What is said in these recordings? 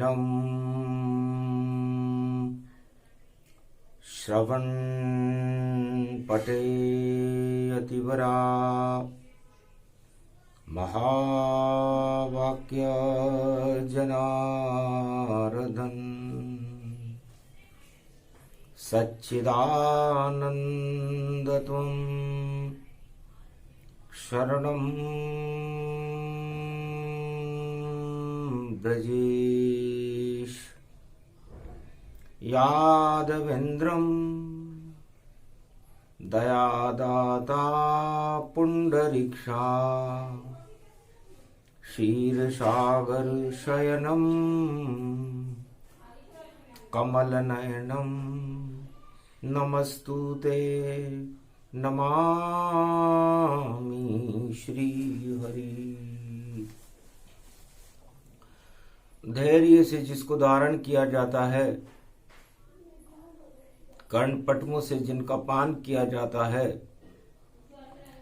शयनम् श्रवन् पठेयतिवरा महावाक्य जनार्दन सच्चिदानन्दत्वं शरणं ब्रजेश यादवेन्द्रं दयादाता पुण्डरीक्षा क्षीरसागर शयनं कमलनयनं नमस्तुते नमामि श्रीहरि। धैर्य से जिसको धारण किया जाता है, कर्णपटमों से जिनका पान किया जाता है,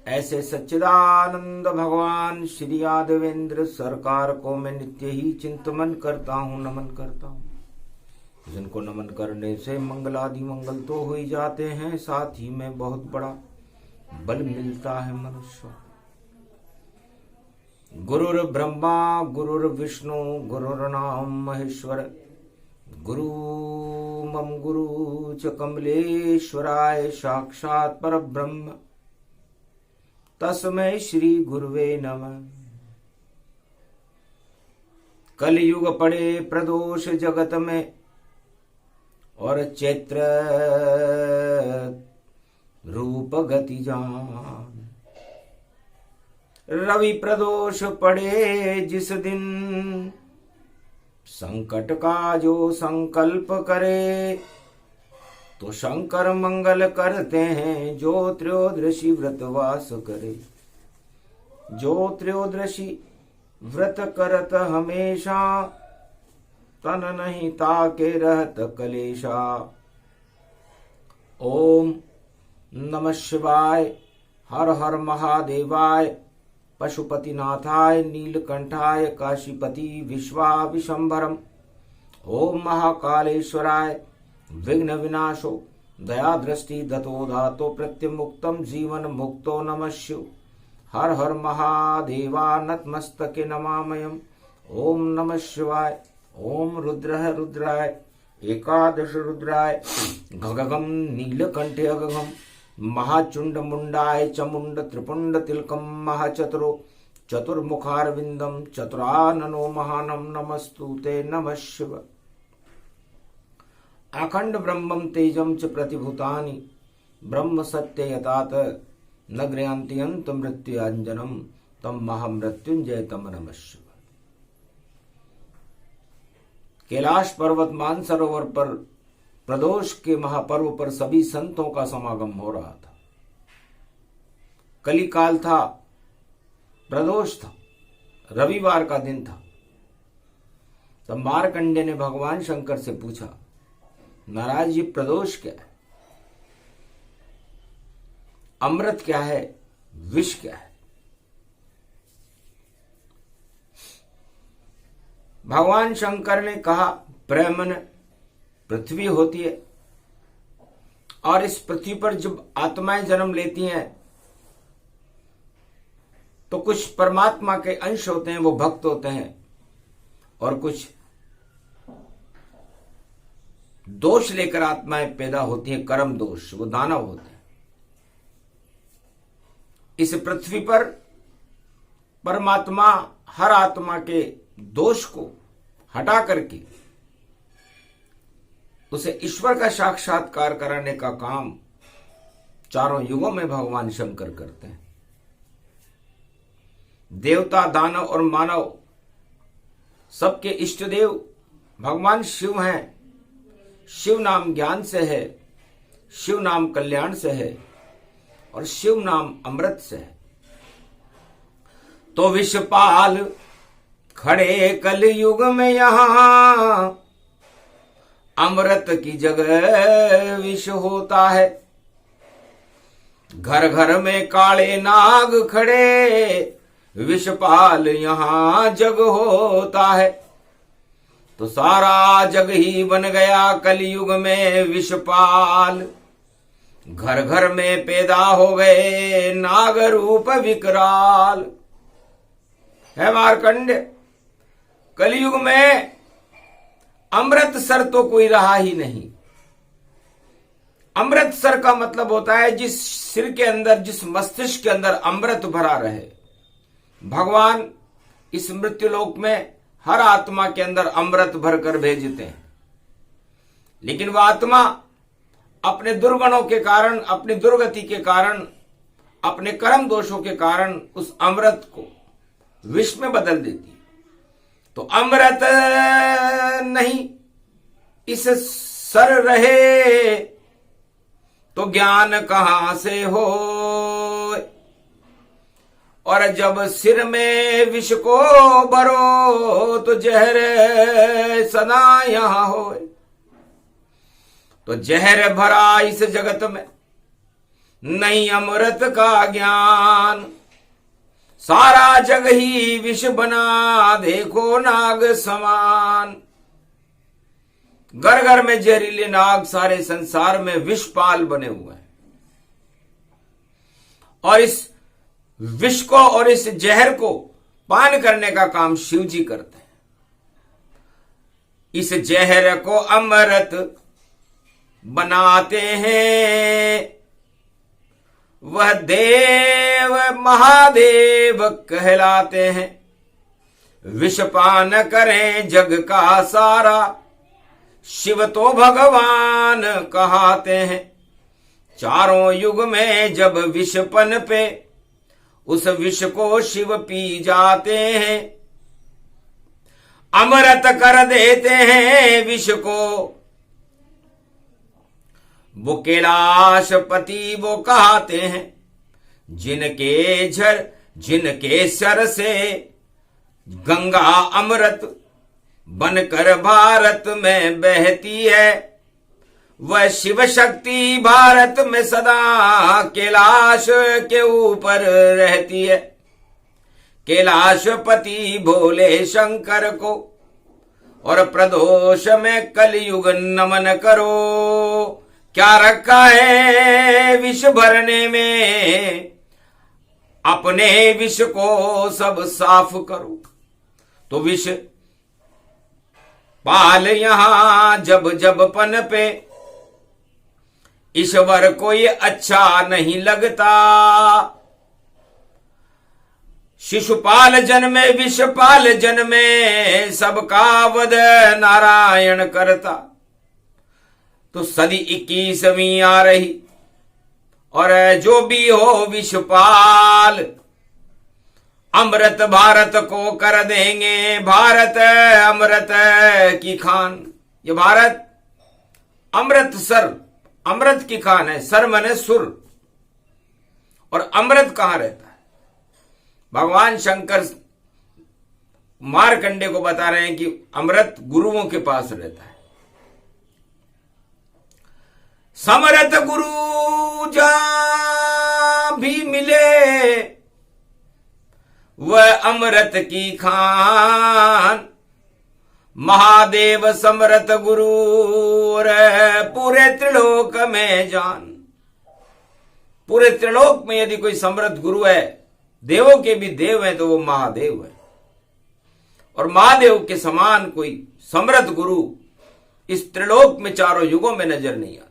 ऐसे सच्चिदानंद भगवान श्री यादवेंद्र सरकार को मैं नित्य ही चिंतन करता हूँ, नमन करता हूँ। जिनको नमन करने से मंगलादि मंगल तो हो ही जाते हैं, साथ ही में बहुत बड़ा बल मिलता है मनुष्य। गुरुर ब्रह्मा गुरुर्विष्णु गुरुर्नाम महेश्वर गुरु मम गुरु च कमलेश्वराय साक्षात् परब्रह्म तस्मै श्री गुरुवे नमः। कलयुग पड़े प्रदोष जगत में और चैत्र रूप गति जान। रवि प्रदोष पड़े जिस दिन, संकट का जो संकल्प करे, तो शंकर मंगल करते हैं जो त्रयोदशी व्रतवास करे। जो त्रयोदशी व्रत करत हमेशा, तन नहीं ताके रहत कलेशा। ओम नमः शिवाय, हर हर महादेवाय, पशुपतिनाथाय नीलकंठाय काशीपति विश्वाविशंभरम। ओम महाकालेश्वराय विघ्न विनाशो दया दृष्टि दतो धातो प्रत्यमुक्तम जीवन मुक्तो नमः शिव। हर हर महादेवा नतमस्तके नमामयम्। ओम नमः शिवाय। ओम रुद्रः रुद्राय एकादश रुद्राय गगगम नीलकंठे अगगम महाचुंड मुंडाय चमुंड त्रिपुंड तिलकम महाचतुरो चतुर्मुखारविंदम चतुराननो महानम नमस्तुते नमः शिव। अखंड ब्रह्मम तेजम च प्रतिभूतानि ब्रह्म सत्य यतात न गृह्णन्ति अंत मृत्युंजनम तम महामृत्युंजय तम नमः शिव। कैलाश पर्वत मानसरोवर पर प्रदोष के महापर्व पर सभी संतों का समागम हो रहा था। कलिकाल था, प्रदोष था, रविवार का दिन था। तब मार्कंडेय ने भगवान शंकर से पूछा, महाराज ये प्रदोष क्या है, अमृत क्या है, विष क्या है? भगवान शंकर ने कहा, ब्रह्मन पृथ्वी होती है और इस पृथ्वी पर जब आत्माएं जन्म लेती हैं तो कुछ परमात्मा के अंश होते हैं, वो भक्त होते हैं, और कुछ दोष लेकर आत्माएं पैदा होती हैं, कर्म दोष, वो दानव होते हैं। इस पृथ्वी पर परमात्मा हर आत्मा के दोष को हटा करके उसे ईश्वर का साक्षात्कार कराने का काम चारों युगों में भगवान शंकर करते हैं। देवता, दानव और मानव सबके इष्ट देव भगवान शिव हैं। शिव नाम ज्ञान से है, शिव नाम कल्याण से है और शिव नाम अमृत से है। तो विषपाल खड़े कल युग में यहां, अमृत की जगह विष होता है। घर घर में काले नाग खड़े, विषपाल यहां जग होता है। तो सारा जग ही बन गया कलयुग में विषपाल। घर घर में पैदा हो गए नाग रूप विकराल। है मार्कंड, कलयुग में अमृतसर तो कोई रहा ही नहीं। अमृतसर का मतलब होता है जिस सिर के अंदर, जिस मस्तिष्क के अंदर अमृत भरा रहे। भगवान इस मृत्युलोक में हर आत्मा के अंदर अमृत भरकर भेजते हैं, लेकिन वह आत्मा अपने दुर्गुणों के कारण, अपनी दुर्गति के कारण, अपने कर्म दोषों के कारण उस अमृत को विष में बदल देती। तो अमृत नहीं इस सर रहे तो ज्ञान कहां से हो। और जब सिर में विष को भरो तो जहर सदा यहां हो। तो जहर भरा इस जगत में नहीं अमृत का ज्ञान। सारा जग ही विष बना देखो नाग समान। घर घर में जहरीले नाग सारे संसार में विषपाल बने हुए हैं। और इस विष को और इस जहर को पान करने का काम शिव जी करते हैं। इस जहर को अमृत बनाते हैं। वह देव महादेव कहलाते हैं। विषपान करें जग का सारा, शिव तो भगवान कहाते हैं। चारों युग में जब विषपन पे उस विष को शिव पी जाते हैं। अमृत कर देते हैं विष को। वो कैलाशपति वो कहते हैं। जिनके सर से गंगा अमृत बनकर भारत में बहती है। वह शिव शक्ति भारत में सदा कैलाश के ऊपर रहती है। कैलाशपति भोले शंकर को और प्रदोष में कलयुग नमन करो। क्या रखा है विष भरने में, अपने विष को सब साफ करो। तो विष पाल यहां जब जब पन पे, ईश्वर को ये अच्छा नहीं लगता। शिशुपाल जन्मे विषपाल जन्मे, सबका वध नारायण करता। तो सदी 21वीं आ रही और जो भी हो विषपाल, अमृत भारत को कर देंगे भारत अमृत की खान। ये भारत अमृतसर, अमृत की खान है। सर मने सुर। और अमृत कहां रहता है? भगवान शंकर मार्कंडे को बता रहे हैं कि अमृत गुरुओं के पास रहता है। समरथ गुरु जहां भी मिले वह अमृत की खान। महादेव समरथ गुरु पूरे त्रिलोक में जान। पूरे त्रिलोक में यदि कोई समरथ गुरु है, देवों के भी देव है, तो वो महादेव है। और महादेव के समान कोई समरथ गुरु इस त्रिलोक में चारों युगों में नजर नहीं आता।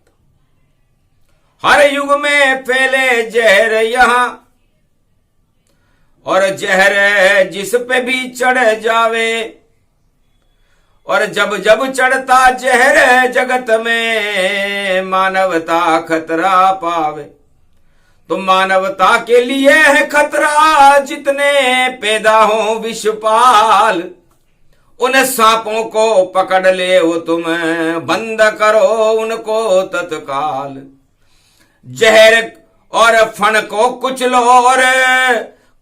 हर युग में फैले जहर यहां, और जहर जिस पे भी चढ़ जावे। और जब जब चढ़ता जहर जगत में, मानवता खतरा पावे। तो मानवता के लिए है खतरा, जितने पैदा हो विषपाल। उन सांपों को पकड़ ले वो तुम, बंद करो उनको तत्काल। जहर और फण को कुचलो और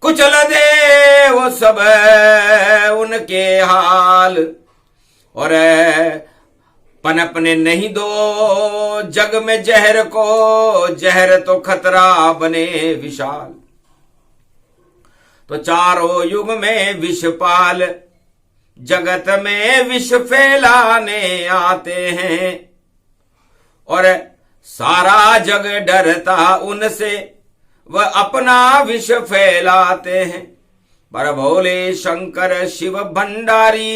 कुचल दे वो सब उनके हाल। और पनपने नहीं दो जग में जहर को, जहर तो खतरा बने विशाल। तो चारों युग में विषपाल जगत में विष फैलाने आते हैं और सारा जग डरता उनसे, वह अपना विष फैलाते हैं। पर भोले शंकर शिव भंडारी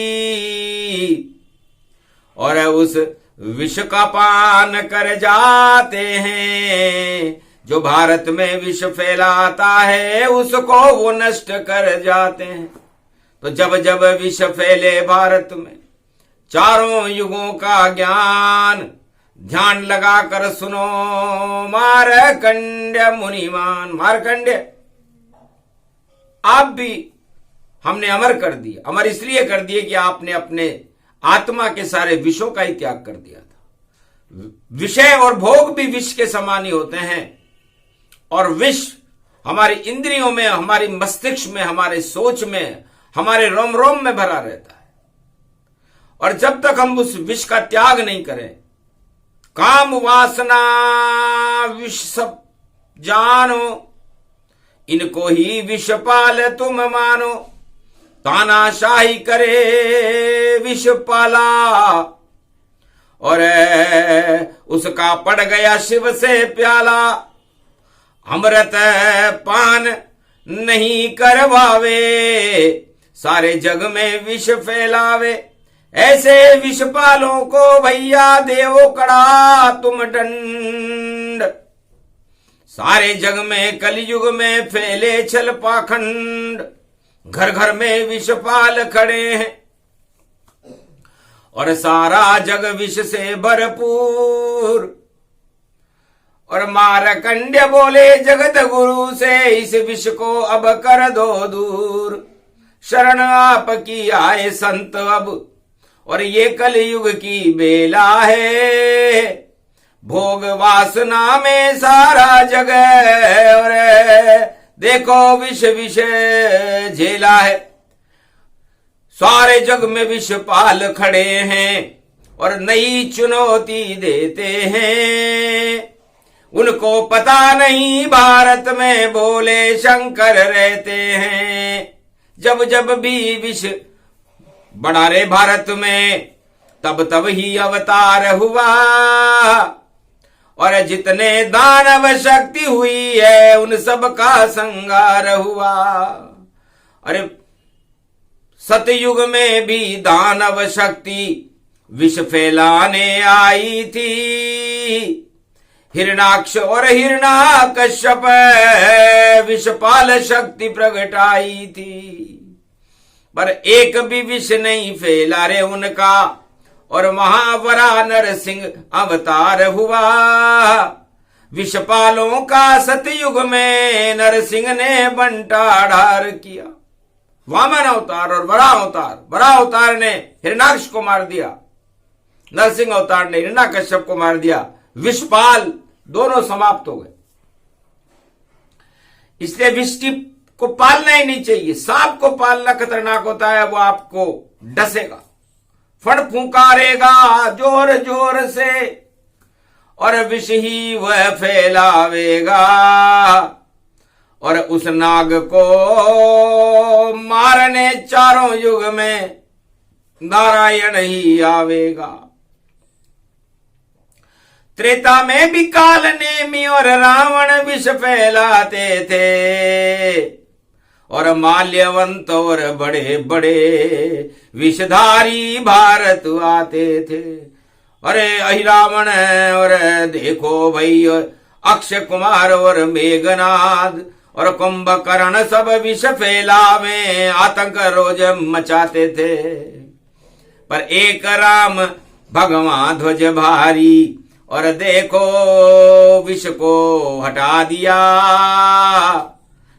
और उस विष का पान कर जाते हैं। जो भारत में विष फैलाता है उसको वो नष्ट कर जाते हैं। तो जब जब विष फैले भारत में, चारों युगों का ज्ञान ध्यान लगाकर सुनो मार्कंड्य मुनिमान। मार्कंड्य आप भी हमने अमर कर दिए। अमर इसलिए कर दिए कि आपने अपने आत्मा के सारे विषों का ही त्याग कर दिया था। विषय और भोग भी विष के समान ही होते हैं और विष हमारी इंद्रियों में, हमारी मस्तिष्क में, हमारे सोच में, हमारे रोम रोम में भरा रहता है। और जब तक हम उस विष का त्याग नहीं करें, काम वासना विष सब जानो, इनको ही विषपाल तुम मानो। तानाशाही करे विषपाला और उसका पड़ गया शिव से प्याला। अमृत पान नहीं करवावे, सारे जग में विष फैलावे। ऐसे विषपालों को भैया देवो कड़ा तुम दंड। सारे जग में कलयुग में फैले छल पाखंड, घर घर में विषपाल खड़े हैं और सारा जग विष से भरपूर। और मारकंड्य बोले जगत गुरु से, इस विष को अब कर दो दूर। शरण आपकी आए संत अब, और ये कलयुग की बेला है। भोग वासना में सारा जग और देखो विष विष झेला है। सारे जग में विषपाल खड़े हैं और नई चुनौती देते हैं। उनको पता नहीं भारत में भोले शंकर रहते हैं। जब जब भी विष बढ़ा रे भारत में, तब तब ही अवतार हुआ। और जितने दानव शक्ति हुई है उन सब का संहार हुआ। अरे सतयुग में भी दानव शक्ति विष फैलाने आई थी। हिरणाक्ष और हिरणाकश्यप विषपाल शक्ति प्रगटाई थी, पर एक भी विष नहीं फैला रे उनका। और महावरा नरसिंह अवतार हुआ। विषपालों का सतयुग में नरसिंह ने बंटाढार किया। वामन अवतार और वरा अवतार, वरा अवतार ने हिरणाक्ष को मार दिया, नरसिंह अवतार ने हिरणाकश्यप को मार दिया। विषपाल दोनों समाप्त हो गए। इसलिए विष को पालना ही नहीं चाहिए। सांप को पालना खतरनाक होता है, वो आपको डसेगा, फड़ फुंकारेगा जोर जोर से और विष ही वह फैलावेगा। और उस नाग को मारने चारों युग में नारायण ही आवेगा। त्रेता में भी काल नेमी और रावण विष फैलाते थे। और माल्यवंत और बड़े बड़े विषधारी भारत आते थे। अरे अहिरावण और देखो भाई अक्षय कुमार और मेघनाद और कुंभकर्ण सब विष फैलावे आतंक रोज मचाते थे। पर एक राम भगवान ध्वज भारी और देखो विष को हटा दिया।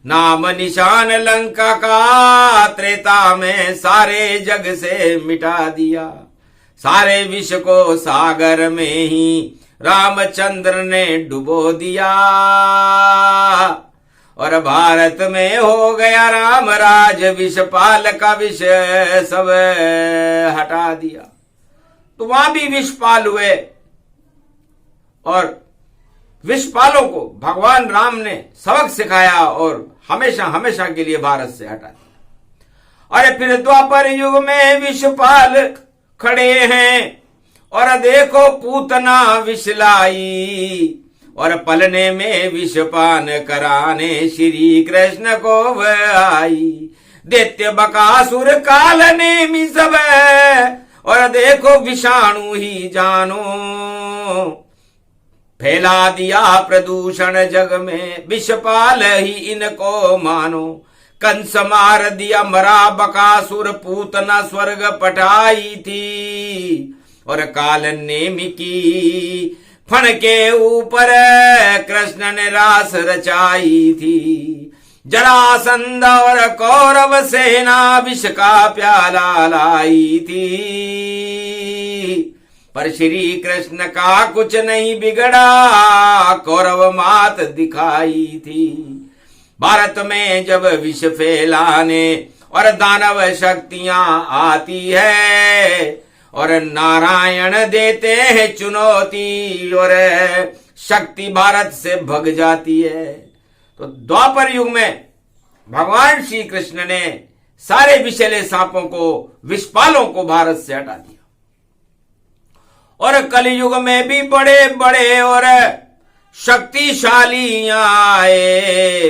नाम निशान लंका का त्रेता में सारे जग से मिटा दिया। सारे विष को सागर में ही रामचंद्र ने डुबो दिया। और भारत में हो गया राम राज, विषपाल का विष सब हटा दिया। तो वहां भी विषपाल हुए और विषपालों को भगवान राम ने सबक सिखाया और हमेशा हमेशा के लिए भारत से हटा दिया। और फिर द्वापर युग में विषपाल खड़े हैं, और देखो पूतना विषलाई, और पलने में विषपान कराने श्री कृष्ण को वह आई। दैत्य बकासुर काल नेमि सब, और देखो विषाणु ही जानो, फैला दिया प्रदूषण जग में, विषपाल ही इनको मानो। कंस मार दिया मरा बकासुर, पूतना स्वर्ग पटाई थी, और काल नेमि की फण के ऊपर कृष्ण ने रास रचाई थी। जरासंध और कौरव सेना विष का प्याला लाई थी, पर श्री कृष्ण का कुछ नहीं बिगड़ा, कौरव मात दिखाई थी। भारत में जब विष फैलाने और दानव शक्तियां आती है, और नारायण देते हैं चुनौती, और शक्ति भारत से भग जाती है। तो द्वापर युग में भगवान श्री कृष्ण ने सारे विषैले सांपों को, विषपालों को भारत से हटा दिया। और कलयुग में भी बड़े बड़े और शक्तिशाली आए,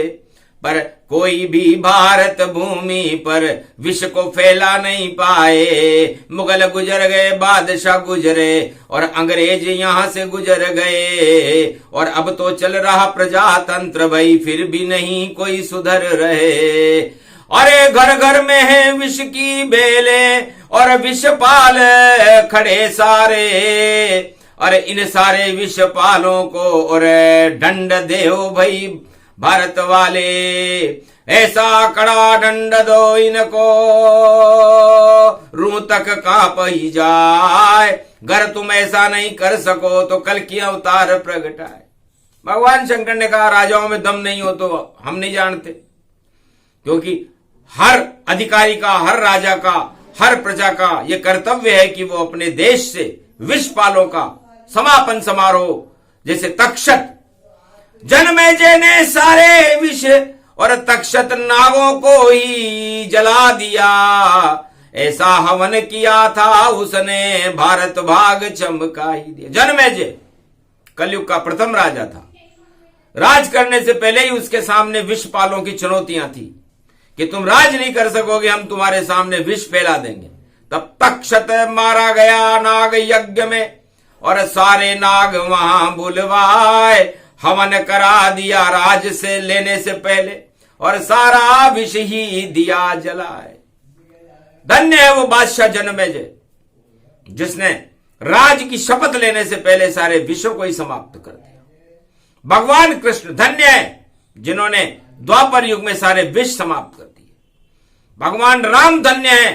पर कोई भी भारत भूमि पर विष को फैला नहीं पाए। मुगल गुजर गए, बादशाह गुजरे, और अंग्रेज यहां से गुजर गए, और अब तो चल रहा प्रजातंत्र भाई, फिर भी नहीं कोई सुधर रहे। अरे घर घर में है विष की बेले, और विषपाल खड़े सारे, अरे इन सारे विषपालों को और दंड देओ भाई भारत वाले, ऐसा कड़ा दंड दो इनको, रूह तक कांप ही जाए। अगर तुम ऐसा नहीं कर सको तो कल की अवतार प्रगटाए। भगवान शंकर ने कहा राजाओं में दम नहीं हो तो हम नहीं जानते, क्योंकि हर अधिकारी का, हर राजा का, हर प्रजा का यह कर्तव्य है कि वो अपने देश से विषपालों का समापन समारोह, जैसे तक्षत जनमेजय ने सारे विष और तक्षत नागों को ही जला दिया, ऐसा हवन किया था उसने, भारत भाग चमका ही दिया। जनमेजय कलयुग का प्रथम राजा था। राज करने से पहले ही उसके सामने विषपालों की चुनौतियां थी कि तुम राज नहीं कर सकोगे, हम तुम्हारे सामने विष फैला देंगे। तब तक्षत मारा गया नाग यज्ञ में, और सारे नाग वहां बुलवाए, हवन करा दिया राज से लेने से पहले, और सारा विष ही दिया जलाए। धन्य है वो बादशाह जनमेजय जिसने राज की शपथ लेने से पहले सारे विषों को ही समाप्त कर दिया। भगवान कृष्ण धन्य है जिन्होंने द्वापर युग में सारे विष समाप्त कर दिए। भगवान राम धन्य है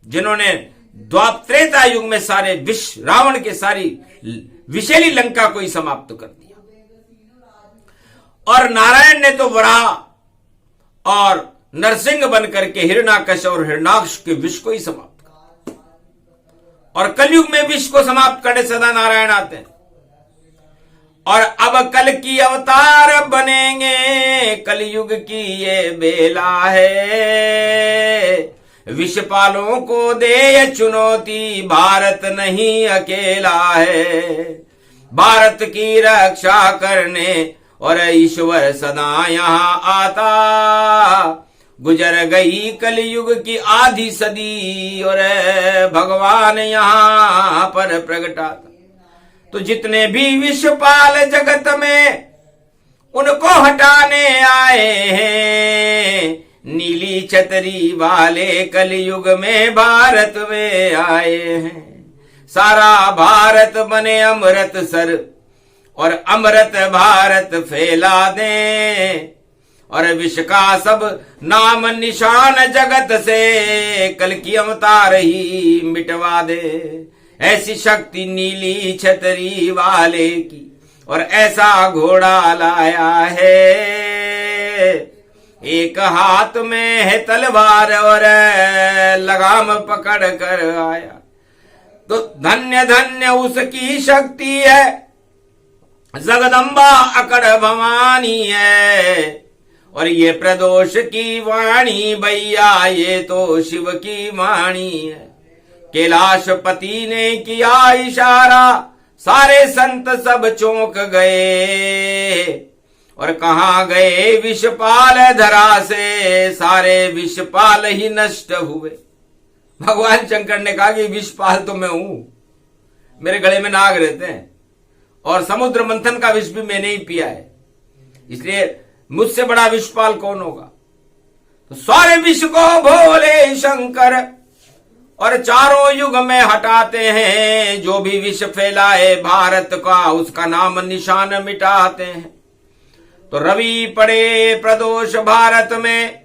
जिन्होंने त्रेता युग में सारे विष, रावण के सारी विषैली लंका को ही समाप्त कर दिया। और नारायण ने तो वराह और नरसिंह बनकर के हिरण्याकश और हिरण्याक्ष के विष को ही समाप्त कर। और कलयुग में विष को समाप्त करने सदा नारायण आते हैं। और अब कल की अवतार बनेंगे, कलयुग की ये बेला है, विषपालों को दे चुनौती, भारत नहीं अकेला है। भारत की रक्षा करने और ईश्वर सदा यहाँ आता, गुजर गई कलयुग की आधी सदी, और भगवान यहाँ पर प्रगटाता। तो जितने भी विषपाल जगत में उनको हटाने आए हैं, नीली छतरी वाले कलयुग में भारत में आए हैं। सारा भारत बने अमृत सर, और अमृत भारत फैला दें, और विश्व का सब नाम निशान जगत से कल की अवतार ही मिटवा दे। ऐसी शक्ति नीली छतरी वाले की, और ऐसा घोड़ा लाया है, एक हाथ में है तलवार और लगाम पकड़ कर आया। तो धन्य धन्य उसकी शक्ति है, जगदम्बा अकड़ भवानी है, और ये प्रदोष की वाणी भैया ये तो शिव की वाणी है। कैलाशपति ने किया इशारा, सारे संत सब चौंक गए। और कहाँ गए विषपाल धरा से, सारे विषपाल ही नष्ट हुए। भगवान शंकर ने कहा कि विषपाल तो मैं हूं, मेरे गले में नाग रहते हैं और समुद्र मंथन का विष भी मैंने ही पिया है, इसलिए मुझसे बड़ा विषपाल कौन होगा। तो सारे विष को भोले शंकर और चारों युग में हटाते हैं। जो भी विष फैलाए भारत का, उसका नाम निशान मिटाते हैं। तो रवि पड़े प्रदोष भारत में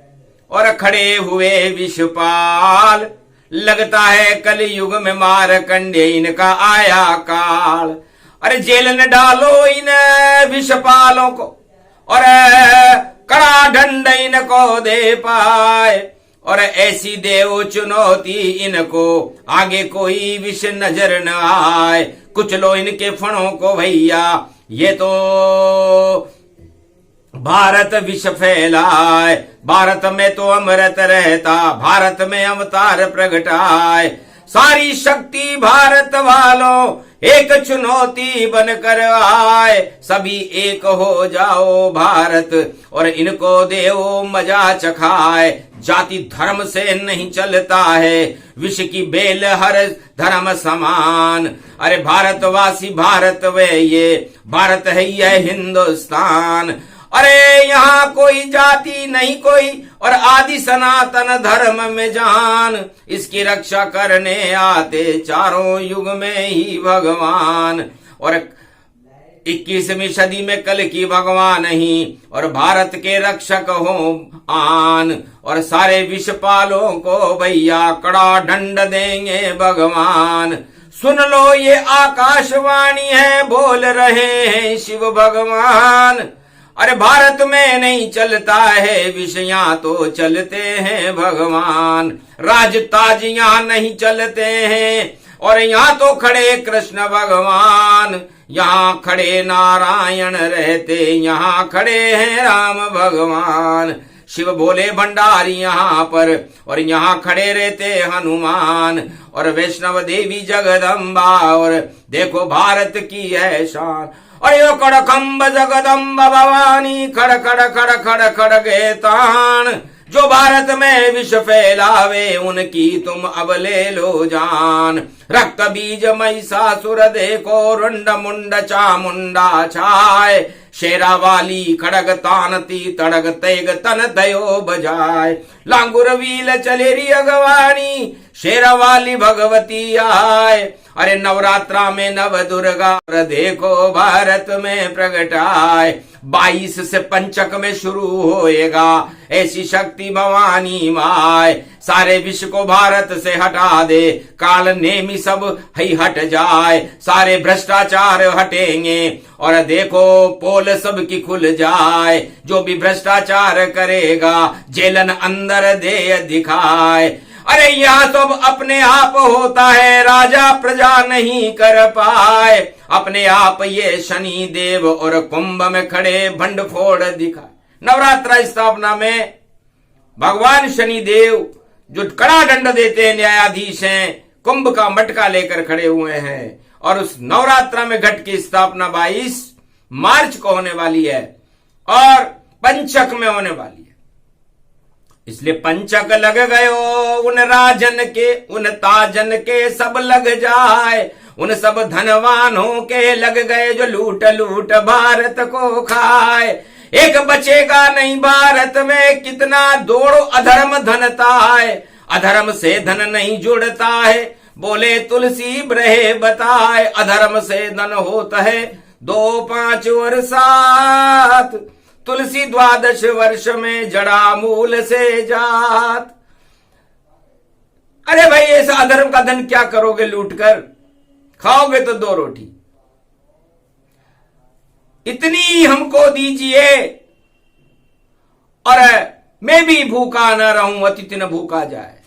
और खड़े हुए विषपाल। लगता है कल युग में मारकंडे इनका आया काल। अरे जेल न डालो इन विषपालों को और कड़ा दंड इनको दे पाए। और ऐसी देव चुनौती इनको, आगे कोई विष नजर न आए। कुछ लो इनके फणों को भैया, ये तो भारत विष फैलाए। भारत में तो अमृत रहता, भारत में अवतार प्रगटाए। सारी शक्ति भारत वालों, एक चुनौती बनकर आए। सभी एक हो जाओ भारत और इनको देओ मजा चखाए। जाति धर्म से नहीं चलता है, विष की बेल हर धर्म समान। अरे भारतवासी भारत वे ये, भारत है यह हिंदुस्तान। अरे यहाँ कोई जाति नहीं कोई और आदि सनातन धर्म में जान। इसकी रक्षा करने आते चारों युग में ही भगवान। और 21वीं सदी में कल की भगवान ही और भारत के रक्षक हो आन। और सारे विषपालों को भैया कड़ा दंड देंगे भगवान। सुन लो ये आकाशवाणी है, बोल रहे हैं शिव भगवान। अरे भारत में नहीं चलता है विष, यहाँ तो चलते हैं भगवान। राज ताज यहाँ नहीं चलते हैं और यहाँ तो खड़े कृष्ण भगवान। यहाँ खड़े नारायण रहते, यहाँ खड़े हैं राम भगवान। शिव भोले भंडारी यहाँ पर और यहाँ खड़े रहते हनुमान। और वैष्णव देवी जगदम्बा और देखो भारत की है शान। और यो कड़कंब जगदम्बा भवानी, खड़ खड़ खड़ खड़ खड़ गे तान। जो भारत में विष फैलावे उनकी तुम अब ले लो जान। रक्त बीज महिषासुर देखो, रुंड मुंड चामुंडा छाए। शेरा वाली खड़ग तानती तड़ग तेग तन दयो बजाए। लांगुर वील चलेरी अगवानी, शेरा वाली भगवती आए। अरे नवरात्रा में नव दुर्गा देखो भारत में प्रगटाए। 22 से पंचक में शुरू होएगा ऐसी शक्ति भवानी माय। सारे विश्व को भारत से हटा दे, काल नेमी सब ही हट जाए। सारे भ्रष्टाचार हटेंगे और देखो पोल सबकी खुल जाए। जो भी भ्रष्टाचार करेगा जेलन अंदर दे दिखाए। अरे यहाँ तो अपने आप होता है, राजा प्रजा नहीं कर पाए। अपने आप ये शनि देव और कुंभ में खड़े भंडफोड़ दिखाए। नवरात्रा स्थापना में भगवान शनि देव जो कड़ा दंड देते हैं न्यायाधीश हैं, कुंभ का मटका लेकर खड़े हुए हैं। और उस नवरात्रा में घट की स्थापना 22 मार्च को होने वाली है और पंचक में होने वाली है। इसलिए पंचक लग गयो उन राजन के, उन ताजन के सब लग जाए। उन सब धनवानों के लग गए जो लूट लूट भारत को खाए। एक बचेगा नहीं भारत में, कितना दौड़ो अधर्म धनता है। अधर्म से धन नहीं जुड़ता है, बोले तुलसी ब्रहे बताए। अधर्म से धन होता है 2, 5 और 7। तुलसी 12 वर्ष में जड़ा मूल से जात। अरे भाई ऐसा अधर्म का धन क्या करोगे लूट कर? खाओगे तो 2 रोटी। इतनी हमको दीजिए और मैं भी भूखा न रहूं, अतिथि न भूखा जाए।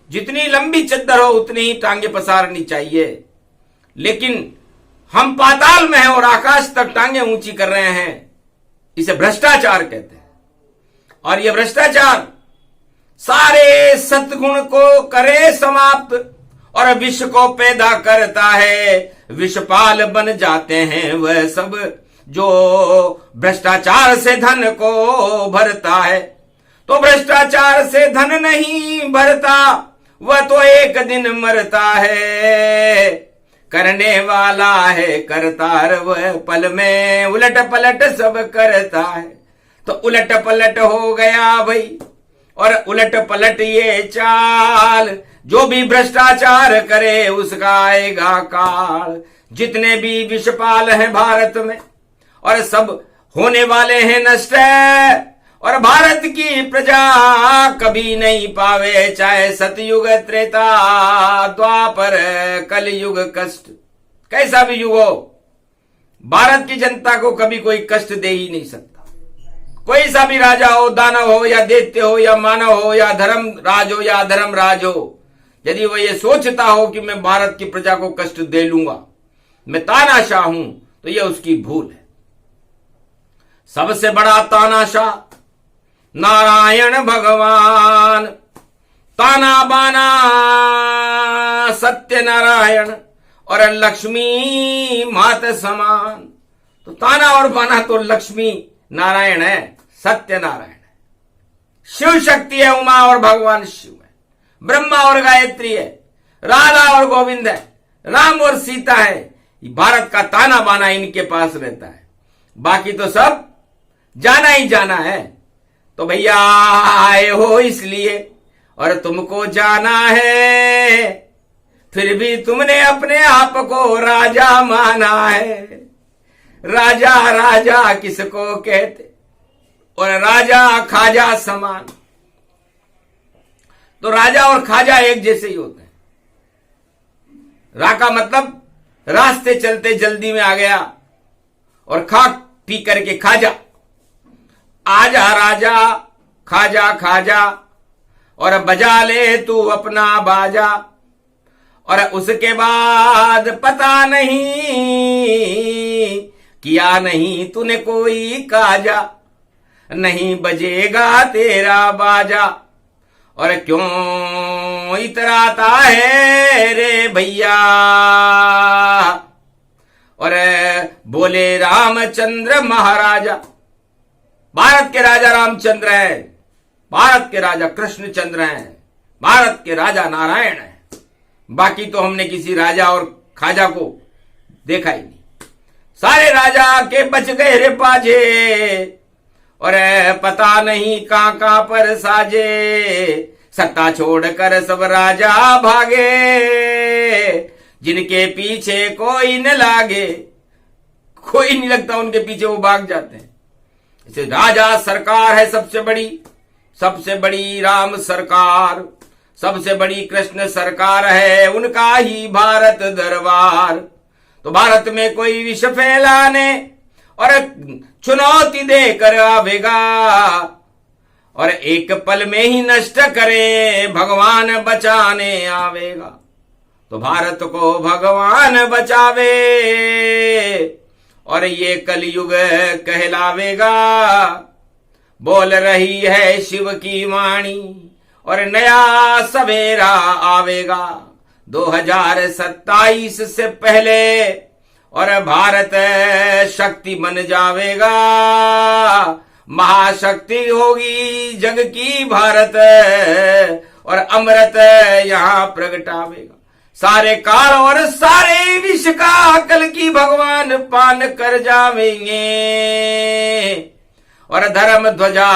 जितनी लंबी चद्दर हो उतनी ही टांगे पसारनी चाहिए। लेकिन हम पाताल में हैं और आकाश तक टांगे ऊंची कर रहे हैं। इसे भ्रष्टाचार कहते हैं। और यह भ्रष्टाचार सारे सद्गुण को करे समाप्त और विष को पैदा करता है। विषपाल बन जाते हैं वह सब जो भ्रष्टाचार से धन को भरता है। तो भ्रष्टाचार से धन नहीं भरता, वह तो एक दिन मरता है। करने वाला है करतार, वह पल में उलट पलट सब करता है। तो उलट पलट हो गया भाई, और उलट पलट ये चाल, जो भी भ्रष्टाचार करे उसका आएगा काल। जितने भी विषपाल हैं भारत में, और सब होने वाले हैं नष्ट, और भारत की प्रजा कभी नहीं पावे, चाहे सतयुग त्रेता द्वापर कलयुग कष्ट, कैसा भी युग हो, भारत की जनता को कभी कोई कष्ट दे ही नहीं सकता। कोई सा भी राजा हो, दानव हो या दैत्य हो या मानव हो या धर्म राज हो या अधर्म राज हो, यदि वह ये सोचता हो कि मैं भारत की प्रजा को कष्ट दे लूंगा, मैं तानाशाह हूं, तो यह उसकी भूल है। सबसे बड़ा तानाशाह नारायण भगवान, ताना बाना सत्य नारायण और लक्ष्मी मात समान। तो ताना और बाना तो लक्ष्मी नारायण है, सत्य नारायण है। शिव शक्ति है, उमा और भगवान शिव है। ब्रह्मा और गायत्री है, राधा और गोविंद है, राम और सीता है। भारत का ताना बाना इनके पास रहता है, बाकी तो सब जाना ही जाना है। तो भैया आए हो इसलिए, और तुमको जाना है, फिर भी तुमने अपने आप को राजा माना है। राजा राजा किसको कहते, और राजा खाजा समान। तो राजा और खाजा एक जैसे ही होते हैं। रा का मतलब रास्ते चलते जल्दी में आ गया, और खा पी करके खाजा। आजा राजा खाजा खाजा, और बजा ले तू अपना बाजा। और उसके बाद पता नहीं किया नहीं तूने कोई काजा, नहीं बजेगा तेरा बाजा। और क्यों इतराता है रे भैया, और बोले रामचंद्र महाराजा। भारत के राजा रामचंद्र हैं, भारत के राजा कृष्णचंद्र हैं, भारत के राजा नारायण हैं। बाकी तो हमने किसी राजा और खाजा को देखा ही नहीं। सारे राजा के बच गए रे बाजे, और पता नहीं कहां पर साजे। सत्ता छोड़कर सब राजा भागे, जिनके पीछे कोई न लागे। कोई नहीं लगता उनके पीछे, वो भाग जाते हैं। इसे राजा सरकार है सबसे बड़ी राम सरकार, सबसे बड़ी कृष्ण सरकार है, उनका ही भारत दरबार। तो भारत में कोई विष फैलाने और चुनौती देकर आवेगा, और एक पल में ही नष्ट करे भगवान बचाने आवेगा। तो भारत को भगवान बचावे, और ये कलयुग कहलावेगा। बोल रही है शिव की वाणी, और नया सवेरा आवेगा 2027 से पहले, और भारत शक्ति बन जावेगा। महाशक्ति होगी जग की भारत, और अमृत यहां प्रगटावेगा। सारे काल और सारे विश्व का कल की भगवान पान कर जावेंगे, और धर्म ध्वजा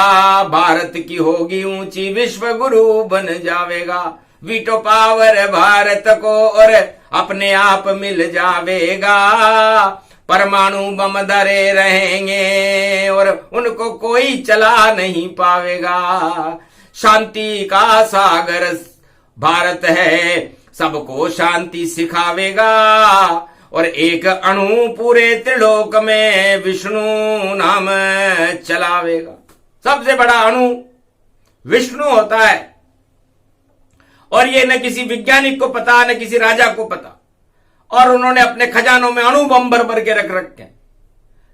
भारत की होगी ऊंची, विश्व गुरु बन जावेगा। वीटो पावर भारत को और अपने आप मिल जावेगा। परमाणु बम धरे रहेंगे, और उनको कोई चला नहीं पावेगा। शांति का सागर भारत है, सबको शांति सिखावेगा। और एक अणु पूरे त्रिलोक में विष्णु नाम चलावेगा। सबसे बड़ा अणु विष्णु होता है, और ये न किसी वैज्ञानिक को पता, न किसी राजा को पता, और उन्होंने अपने खजानों में अणु बम भर भर के रख रखे हैं।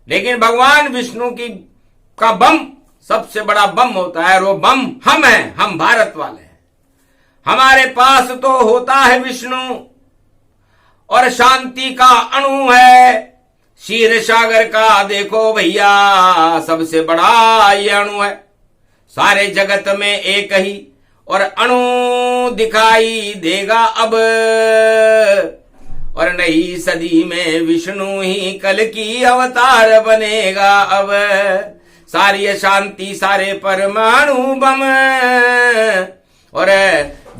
लेकिन भगवान विष्णु की का बम सबसे बड़ा बम होता है, और वो बम हम हैं, हम भारत वाले हैं। हमारे पास तो होता है विष्णु और शांति का अणु है। क्षीर सागर का देखो भैया सबसे बड़ा ये अणु है। सारे जगत में एक ही और अणु दिखाई देगा अब, और नई सदी में विष्णु ही कल की अवतार बनेगा अब। सारी शांति सारे परमाणु बम, और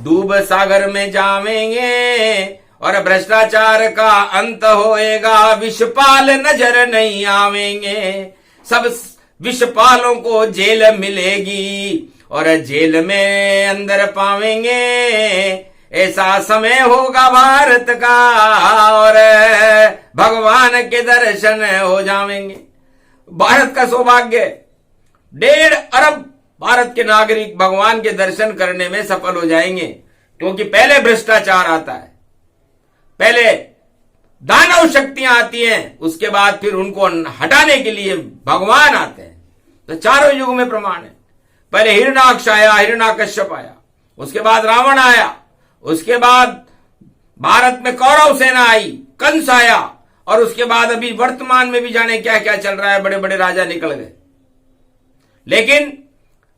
डूब सागर में जावेंगे और भ्रष्टाचार का अंत होएगा। विषपाल नजर नहीं आवेंगे, सब विषपालों को जेल मिलेगी और जेल में अंदर पावेंगे। ऐसा समय होगा भारत का और भगवान के दर्शन हो जाएंगे। भारत का सौभाग्य, 1.5 अरब भारत के नागरिक भगवान के दर्शन करने में सफल हो जाएंगे, क्योंकि पहले भ्रष्टाचार आता है, पहले दानव शक्तियां आती हैं, उसके बाद फिर उनको हटाने के लिए भगवान आते हैं। तो चारों युग में प्रमाण है। पहले हिरण्याक्ष आया, हिरण्याकश्यप आया, उसके बाद रावण आया, उसके बाद भारत में कौरव सेना आई, कंस आया, और उसके बाद अभी वर्तमान में भी जाने क्या क्या चल रहा है, बड़े बड़े राजा निकल गए। लेकिन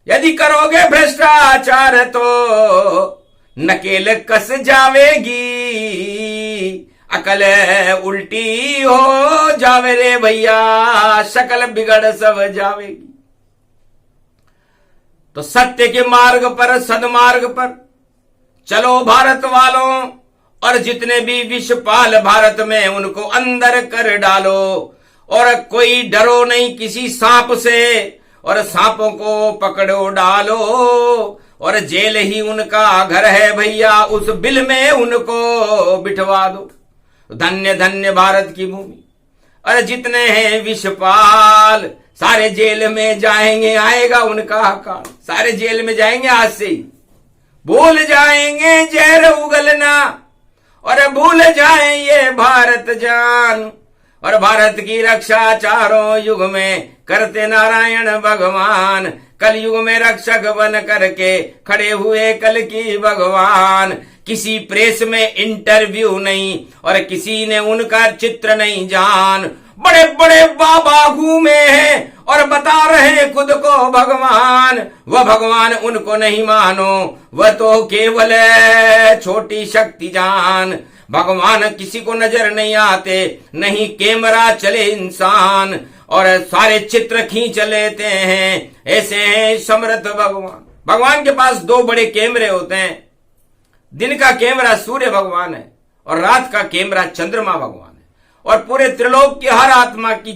यदि करोगे भ्रष्टाचार तो नकेल कस जावेगी, अकल उल्टी हो जावे रे भैया, शकल बिगड़ सब जावेगी। तो सत्य के मार्ग पर, सदमार्ग पर चलो भारत वालों, और जितने भी विषपाल भारत में उनको अंदर कर डालो। और कोई डरो नहीं किसी सांप से, और सांपों को पकड़ो डालो, और जेल ही उनका घर है भैया, उस बिल में उनको बिठवा दो। धन्य धन्य भारत की भूमि। और जितने हैं विषपाल सारे जेल में जाएंगे, आएगा उनका काल, सारे जेल में जाएंगे। आज से ही भूल जाएंगे जहर उगलना, और भूल जाए ये भारत जान, और भारत की रक्षा चारों युग में करते नारायण भगवान। कल युग में रक्षक बन करके खड़े हुए कल की भगवान। किसी प्रेस में इंटरव्यू नहीं और किसी ने उनका चित्र नहीं जान। बड़े बड़े बाबा घूमे हैं और बता रहे खुद को भगवान। वह भगवान उनको नहीं मानो, वह तो केवल छोटी शक्ति जान। भगवान किसी को नजर नहीं आते, नहीं कैमरा चले इंसान, और सारे चित्र खींच लेते हैं। ऐसे हैं समर्थ भगवान। भगवान के पास 2 बड़े कैमरे होते हैं। दिन का कैमरा सूर्य भगवान है और रात का कैमरा चंद्रमा भगवान है। और पूरे त्रिलोक की हर आत्मा की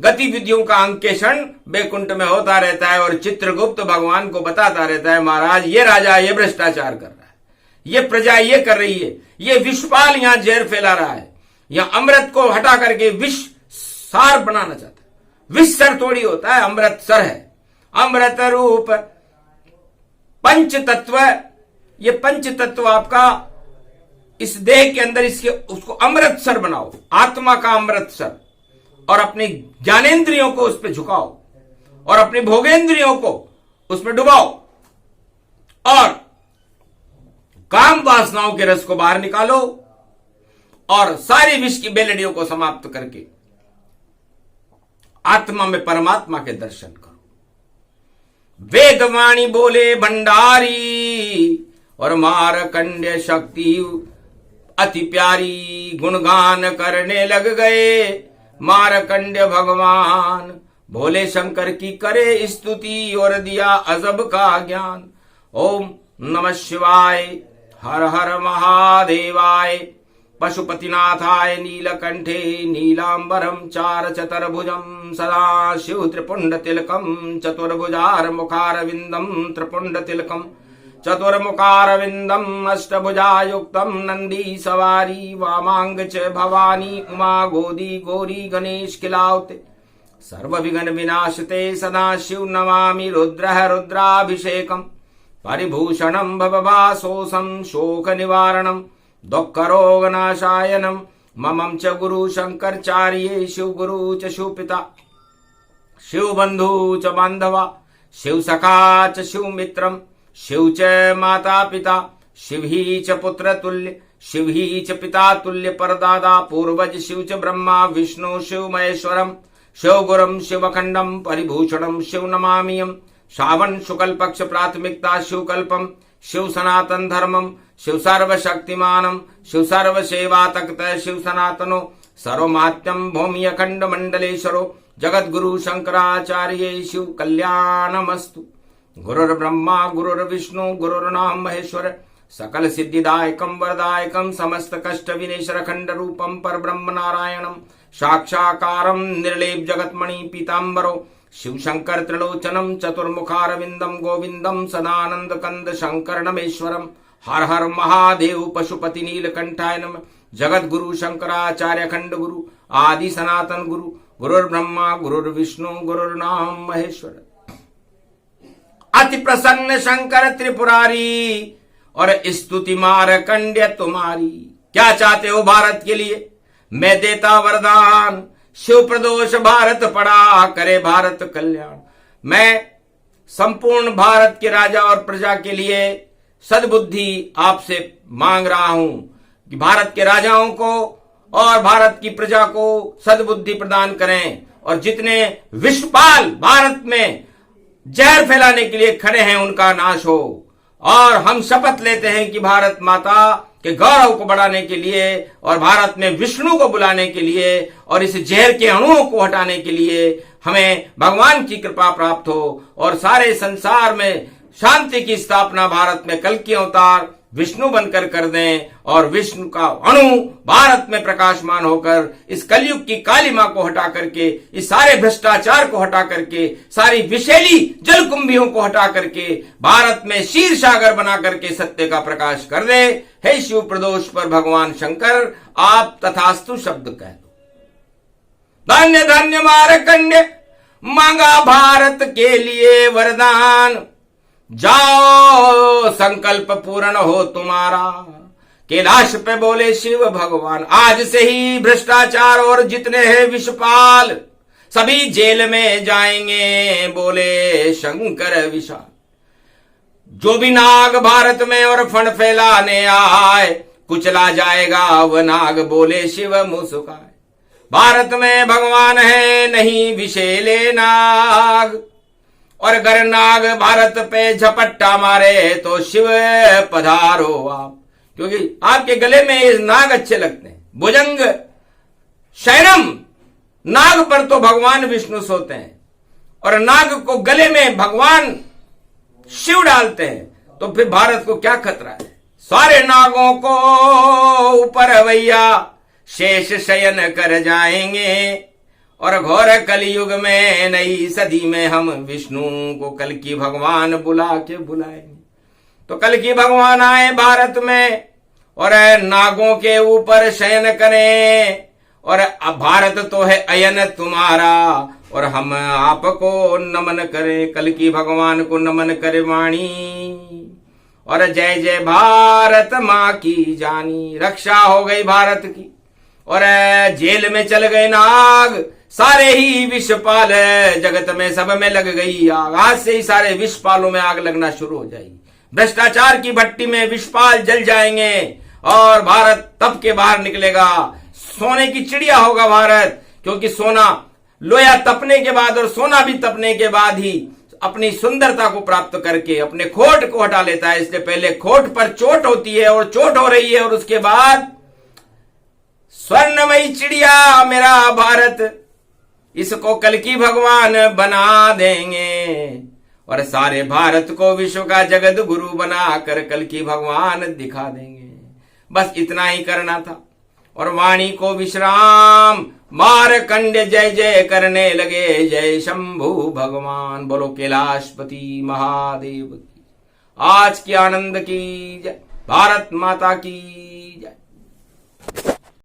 गतिविधियों का अंकेषण बैकुंठ में होता रहता है, और चित्रगुप्त भगवान को बताता रहता है, महाराज ये राजा ये भ्रष्टाचार कर रहा है, ये प्रजा ये कर रही है, ये विषपाल यहां जहर फैला रहा है, यहां अमृत को हटा करके विष सार बनाना चाहता है। विष सर थोड़ी होता है, अमृत सर है। अमृत रूप पंच तत्व, ये पंच तत्व आपका इस देह के अंदर, इसके उसको अमृत सर बनाओ, आत्मा का अमृत सर, और अपनी ज्ञानेंद्रियों को उस पर झुकाओ और अपनी भोगेंद्रियों को उसमें डुबाओ, और काम वासनाओं के रस को बाहर निकालो, और सारी विष की बेलड़ियों को समाप्त करके आत्मा में परमात्मा के दर्शन करो। वेदवाणी बोले भंडारी और मारकंड्य शक्ति अति प्यारी, गुणगान करने लग गए मारकंड्य भगवान। भोले शंकर की करे स्तुति और दिया अजब का ज्ञान। ओम नमः शिवाय, हर हर महादेवाय, पशुपतिनाथाय नीलकंठे नीलांबरम चार चतुर्भुजम सदा शिव त्रिपुंड तिलकम चतुर्भुजार मुखारविंदम त्रिपुंड तिलकम चतुर्मुखारविंदम अष्टभुजायुक्तम नंदी सवारी वामांग च भवानी उमा गोदी गौरी गणेश किलावते सर्व विघ्न विनाशते सदा शिव नमामि रुद्रः रुद्राभिषेकम परिभूषणं भवभासोऽसं शोक निवारणं दुःखरोगनाशायनं ममं च गुरु शंकरचार्ये शिव गुरु च शिवपिता शिव बंधु च बांधवा, शिव सखा च शिव मित्रम, शिव च माता पिता, शिव ही च पुत्र तुल्य, शिव ही च पिता तुल्य परदादा पूर्वज, शिव च ब्रह्मा विष्णु शिव महेश्वरम, शिव गुरुम शिव अखंडम परिभूषणम शिव नमामियम। श्रावण शुक्ल पक्ष प्राथमिकता शिव कल्पम, शिव सनातन धर्मम, शिव सर्वशक्तिमानम, शिव सर्व सेवा तक्त शिव सनातनो, सर्वमात्यम भूमि अखंड मंडलेश्वरो, जगत गुरु शंकराचार्य शिव कल्याणमस्तु। गुरुर्ब्रह्मा गुरुर्विष्णु गुरुर्नाम महेश्वर, सकल सिद्धिदायकम वरदायकम समस्त कष्ट विनेश्वर खंड रूपम पर ब्रह्म नारायणम, साक्षाकारम निर्लेप जगतमणि पीतांबरो, शिव शंकर त्रिलोचनम चतुर्मुखारविंदम गोविंदम सदानंद कंद शंकरनमेश्वरम। हर हर महादेव पशुपति नीलकंठाय नमः। जगत गुरु शंकराचार्य खंड गुरु आदि सनातन गुरु, गुरुर्ब्रह्मा गुरुर्विष्णु गुरुर्नाम महेश्वर। अति प्रसन्न शंकर त्रिपुरारी और स्तुति मारकंड्य तुम्हारी। क्या चाहते हो भारत के लिए, मैं देता वरदान, शिव प्रदोष भारत पड़ा करे भारत कल्याण। मैं संपूर्ण भारत के राजा और प्रजा के लिए सद्बुद्धि आपसे मांग रहा हूं कि भारत के राजाओं को और भारत की प्रजा को सद्बुद्धि प्रदान करें, और जितने विषपाल भारत में जहर फैलाने के लिए खड़े हैं उनका नाश हो। और हम शपथ लेते हैं कि भारत माता के गौरव को बढ़ाने के लिए और भारत में विष्णु को बुलाने के लिए और इस जहर के अणुओं को हटाने के लिए हमें भगवान की कृपा प्राप्त हो, और सारे संसार में शांति की स्थापना भारत में कल की अवतार विष्णु बनकर कर दें, और विष्णु का अणु भारत में प्रकाशमान होकर इस कलयुग की काली मां को हटा करके, इस सारे भ्रष्टाचार को हटा करके, सारी विषैली जलकुंभियों को हटा करके भारत में क्षीर सागर बना करके सत्य का प्रकाश कर दे। हे शिव प्रदोष पर भगवान शंकर आप तथास्तु शब्द कह दो। धन्य धन्य मारकंड्य मांगा भारत के लिए वरदान, जाओ संकल्प पूर्ण हो तुम्हारा। कैलाश पे बोले शिव भगवान, आज से ही भ्रष्टाचार और जितने हैं विषपाल सभी जेल में जाएंगे, बोले शंकर विशाल। जो भी नाग भारत में और फण फैलाने आए कुचला जाएगा वह नाग, बोले शिव मुस्काए। भारत में भगवान है नहीं विषैले नाग, और अगर नाग भारत पे झपट्टा मारे तो शिव पधारो आप, क्योंकि आपके गले में ये नाग अच्छे लगते हैं। भुजंग शयनम, नाग पर तो भगवान विष्णु सोते हैं, और नाग को गले में भगवान शिव डालते हैं, तो फिर भारत को क्या खतरा है। सारे नागों को ऊपर भैया शेष शयन कर जाएंगे, और घोर कलयुग में नई सदी में हम विष्णु को कल की भगवान बुला के बुलाएंगे। तो कल की भगवान आए भारत में और नागों के ऊपर शयन करें, और अब भारत तो है अयन तुम्हारा, और हम आपको नमन करें। कल की भगवान को नमन करे वाणी, और जय जय भारत माँ की जानी। रक्षा हो गई भारत की, और जेल में चल गए नाग, सारे ही विषपाल जगत में सब में लग गई आग। आज से ही सारे विषपालों में आग लगना शुरू हो जाएगी। भ्रष्टाचार की भट्टी में विषपाल जल जाएंगे, और भारत तप के बाहर निकलेगा। सोने की चिड़िया होगा भारत, क्योंकि सोना लोया तपने के बाद और सोना भी तपने के बाद ही अपनी सुंदरता को प्राप्त करके अपने खोट को हटा लेता है। इसलिए पहले खोट पर चोट होती है और चोट हो रही है, और उसके बाद स्वर्णमयी चिड़िया मेरा भारत, इसको कल की भगवान बना देंगे, और सारे भारत को विश्व का जगत गुरु बनाकर कल की भगवान दिखा देंगे। बस इतना ही करना था, और वाणी को विश्राम। मारकंड जय जय करने लगे, जय शंभु भगवान। बोलो कैलाशपति महादेव की। आज की आनंद की जय, भारत माता की जय।